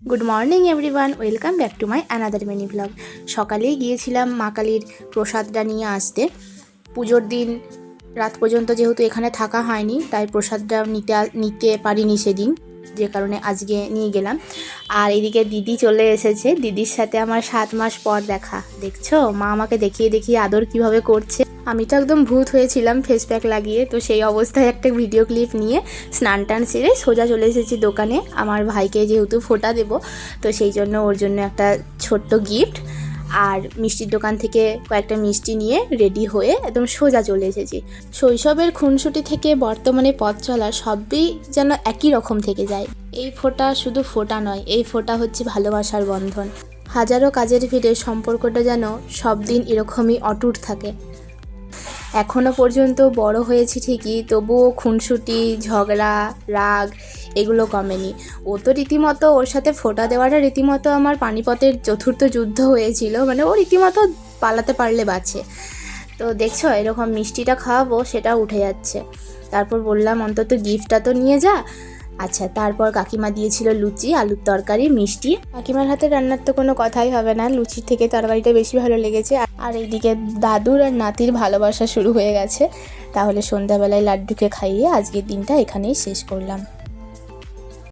Good morning everyone, welcome back to my another mini blog. সকালেই গিয়েছিলাম মা কালীর প্রসাদটা নিয়ে আসতে। পুজোর দিন রাত পর্যন্ত যেহেতু এখানে থাকা হয়নি, তাই প্রসাদটা নিতে পারিনি সেদিন, যে কারণে আজকে নিয়ে গেলাম। আর এদিকে দিদি চলে এসেছে, দিদির সাথে আমার 7 মাস পর দেখা। দেখছো মা আমাকে দেখিয়ে দেখিয়ে আদর কিভাবে করছে। আমি তো একদম ভূত হয়েছিলাম ফেস প্যাক লাগিয়ে, তো সেই অবস্থায় একটা ভিডিও ক্লিপ নিয়ে স্নান টান সেরে সোজা চলে এসেছি দোকানে। আমার ভাইকে যেহেতু ফোঁটা দেবো, তো সেই জন্য ওর জন্য একটা ছোট্ট গিফট আর মিষ্টির দোকান থেকে কয়েকটা মিষ্টি নিয়ে রেডি হয়ে একদম সোজা চলে এসেছি। শৈশবের খুনসুটি থেকে বর্তমানে পথ চলা সবই যেন একই রকম থেকে যায়। এই ফোঁটা শুধু ফোঁটা নয়, এই ফোঁটা হচ্ছে ভালোবাসার বন্ধন। হাজারো কাজের ভিড়ে সম্পর্কটা যেন সব দিন এরকমই অটুট থাকে। এখনও পর্যন্ত বড় হয়েছি ঠিকই, তবুও খুনসুটি, ঝগড়া, রাগ এগুলো কমেনি। ও তো রীতিমতো, ওর সাথে ফোঁটা দেওয়াটা রীতিমতো আমার পানিপথের চতুর্থ যুদ্ধ হয়েছিল। মানে ও রীতিমতো পালাতে পারলে বাঁচে। তো দেখছো এরকম মিষ্টিটা খাওয়াবো, সেটা উঠে যাচ্ছে। তারপর বললাম অন্তত গিফটটা তো নিয়ে যা। আচ্ছা, তারপর কাকিমা দিয়েছিল লুচি, আলুর তরকারি, মিষ্টি। কাকিমার হাতে রান্নার তো কোনো কথাই হবে না, লুচির থেকে তরকারিটা বেশি ভালো লেগেছে। আর এইদিকে দাদুর আর নাতির ভালোবাসা শুরু হয়ে গেছে। তাহলে সন্ধ্যাবেলায় লাড্ডুকে খাইয়ে আজকের দিনটা এখানেই শেষ করলাম।